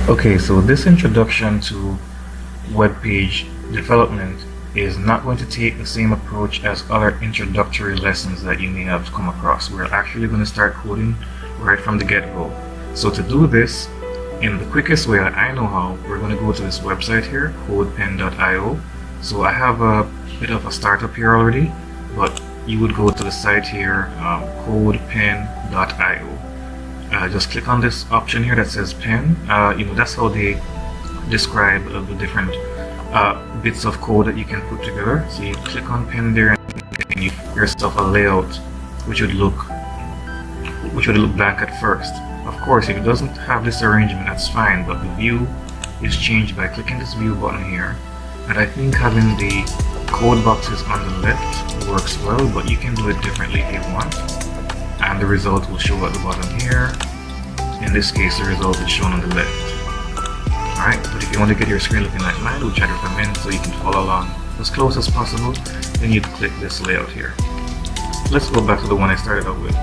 Okay, so this introduction to web page development is not going to take the same approach as other introductory lessons that you may have come across. We're actually going to start coding right from the get-go. So to do this in the quickest way that I know how, we're going to go to this website here, codepen.io. So I have a bit of a startup here already, but you would go to the site here, codepen.io. Just click on this option here that says pen. That's how they describe the different bits of code that you can put together. So you click on pen there, and you give yourself a layout which would look blank at first. Of course, if it doesn't have this arrangement, that's fine, but the view is changed by clicking this view button here. And I think having the code boxes on the left works well, but you can do it differently if you want. And the result will show at the bottom here. In this case, the result is shown on the left. Alright, but if you want to get your screen looking like mine, which I recommend so you can follow along as close as possible, then you'd click this layout here. Let's go back to the one I started out with.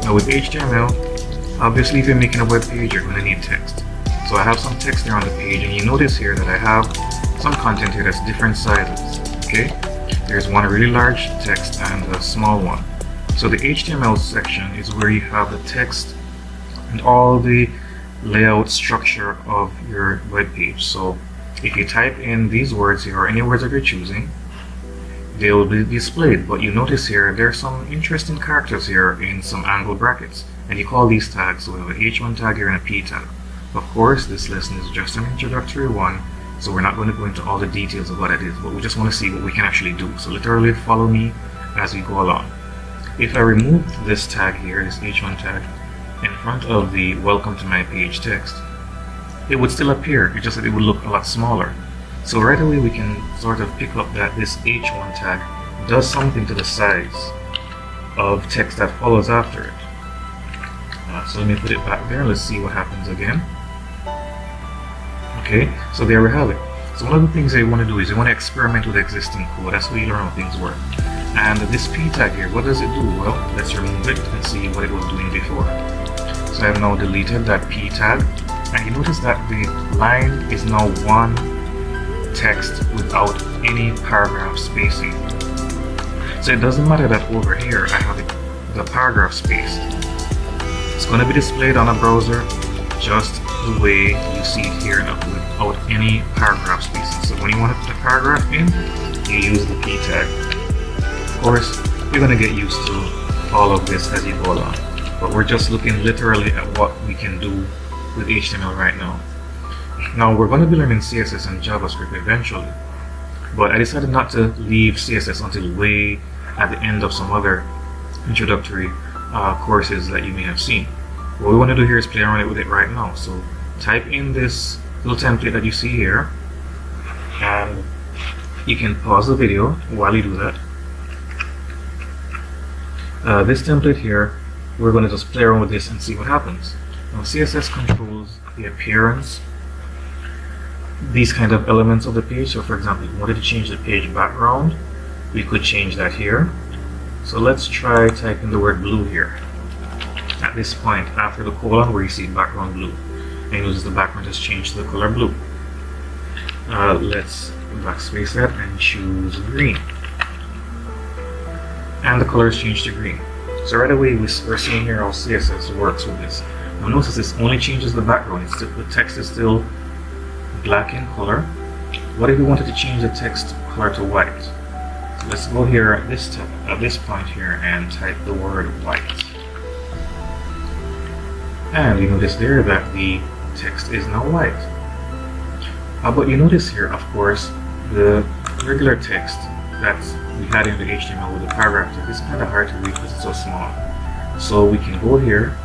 Now with HTML, obviously if you're making a web page, you're going to need text. So I have some text there on the page, and you notice here that I have some content here that's different sizes. Okay, there's one really large text and a small one. So the HTML section is where you have the text and all the layout structure of your web page. So if you type in these words here, or any words that you're choosing, they will be displayed. But you notice here there are some interesting characters here in some angle brackets, and you call these tags. So we have an H1 tag here and a P tag. Of course, this lesson is just an introductory one, so we're not going to go into all the details of what it is, but we just want to see what we can actually do. So literally follow me as we go along. If I remove this tag here, this H1 tag, in front of the welcome to my page text, it would still appear, it's just that it would look a lot smaller. So right away we can sort of pick up that this H1 tag does something to the size of text that follows after it. So let me put it back there, let's see what happens again. Okay, so there we have it. So one of the things they want to do is they want to experiment with existing code. That's where you learn how things work. And this P tag here, what does it do? Well, let's remove it and see what it was doing before. So I have now deleted that P tag, and you notice that the line is now one text without any paragraph spacing. So it doesn't matter that over here I have the paragraph spaced. It's going to be displayed on a browser just the way you see it here without any paragraph spacing. So when you want to put a paragraph in, you use the P tag. Of course, you're going to get used to all of this as you go along, but we're just looking literally at what we can do with HTML right now. Now we're going to be learning CSS and JavaScript eventually, but I decided not to leave CSS until way at the end of some other introductory courses that you may have seen. What we want to do here is play around with it right now. So type in this little template that you see here, and you can pause the video while you do that. This template here, we're going to just play around with this and see what happens. Now CSS controls the appearance, these kind of elements of the page. So for example, if you wanted to change the page background, we could change that here. So let's try typing the word blue here. At this point, after the colon where you see background blue, and notice the background has changed to the color blue. Let's backspace that and choose green. And the color is changed to green. So right away we're seeing here how CSS works with this. Now notice this only changes the background. The text is still black in color. What if we wanted to change the text color to white? So let's go here at this point here and type the word white. And you notice there that the text is now white. But you notice here, of course, the regular text that we had in the HTML with the paragraph text is kind of hard to read because it's so small. So we can go here,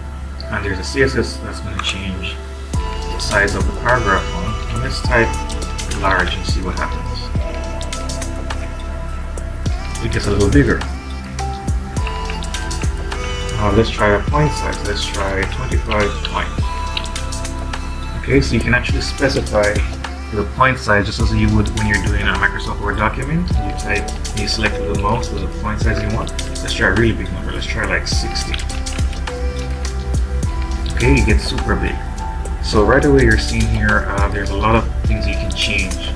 and there's a CSS that's going to change the size of the paragraph font. And let's type large and see what happens. It gets a little bigger. Let's try a point size. Let's try 25 points. Okay, so you can actually specify your point size just as you would when you're doing a Microsoft Word document. You select with the mouse the point size you want. Let's try a really big number. Let's try like 60. Okay, it gets super big. So right away you're seeing here there's a lot of things you can change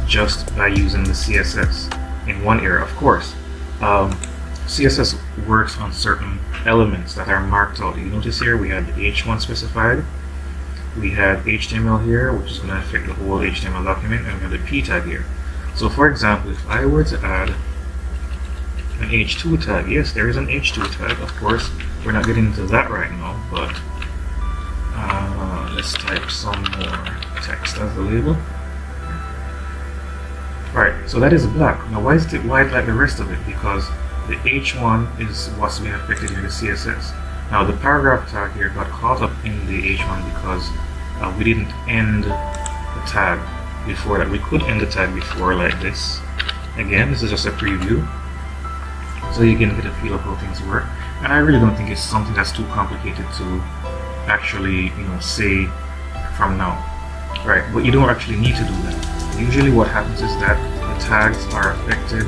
just by using the CSS in one area. Of course, CSS works on certain elements that are marked out. You notice here we had the H1 specified, we had HTML here, which is going to affect the whole HTML document, and we have the P tag here. So for example, if I were to add an H2 tag, yes, there is an H2 tag, of course. We're not getting into that right now, but let's type some more text as the label. Right, so that is black. Now why is it white like the rest of it? Because the H1 is what's being affected in the CSS. Now the paragraph tag here got caught up in the H1 because we didn't end the tag before that. We could end the tag before like this. Again, this is just a preview, so you can get a feel of how things work. And I really don't think it's something that's too complicated to actually, say from now. Right, but you don't actually need to do that. Usually what happens is that the tags are affected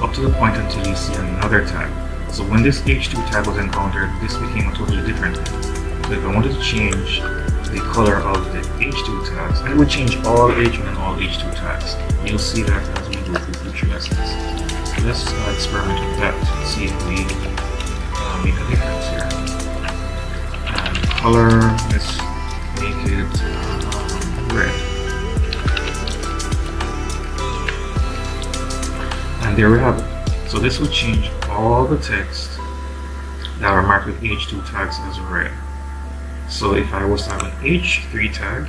up to the point until you see another tag. So when this H2 tag was encountered, this became a totally different thing. So if I wanted to change the color of the H2 tags, I would change all H1 and all H2 tags. You'll see that as we go through future lessons. So let's experiment with that and see if we make a difference here. And color, let's make it red. And there we have it. So this will change all the text that are marked with H2 tags as red. So if I was to have an H3 tag,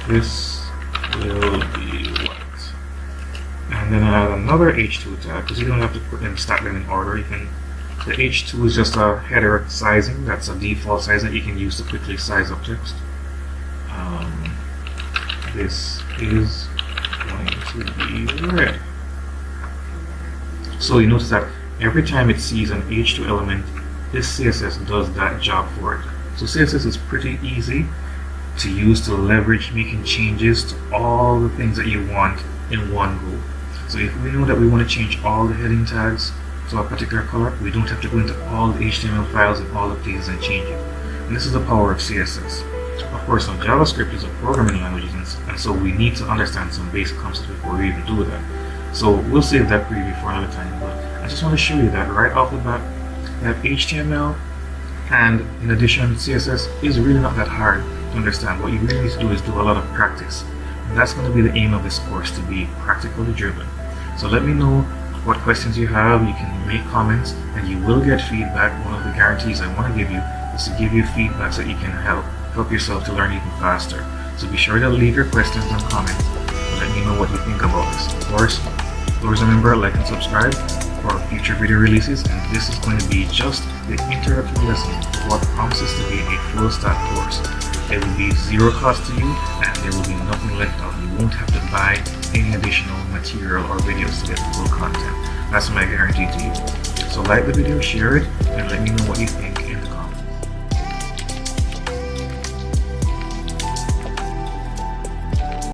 this will be white. And then I have another H2 tag, because you don't have to put them, stack them in order. The H2 is just a header sizing. That's a default size that you can use to quickly size up text. This is going to be red. So you notice that every time it sees an H2 element, this CSS does that job for it. So CSS is pretty easy to use to leverage making changes to all the things that you want in one go. So if we know that we want to change all the heading tags to a particular color, we don't have to go into all the HTML files and all the places and change it. And this is the power of CSS. Of course, now JavaScript is a programming language, and so we need to understand some basic concepts before we even do that. So we'll save that preview for another time, but I just want to show you that right off the bat, that HTML and in addition CSS is really not that hard to understand. What you really need to do is do a lot of practice. And that's going to be the aim of this course, to be practically driven. So let me know what questions you have. You can make comments and you will get feedback. One of the guarantees I want to give you is to give you feedback so that you can help yourself to learn even faster. So be sure to leave your questions and comments and let me know what you think about this. Of course, please remember, like and subscribe for future video releases, and this is going to be just the introductory lesson of what promises to be a full stack course. There will be zero cost to you and there will be nothing left out. You won't have to buy any additional material or videos to get the full content. That's my guarantee to you. So like the video, share it, and let me know what you think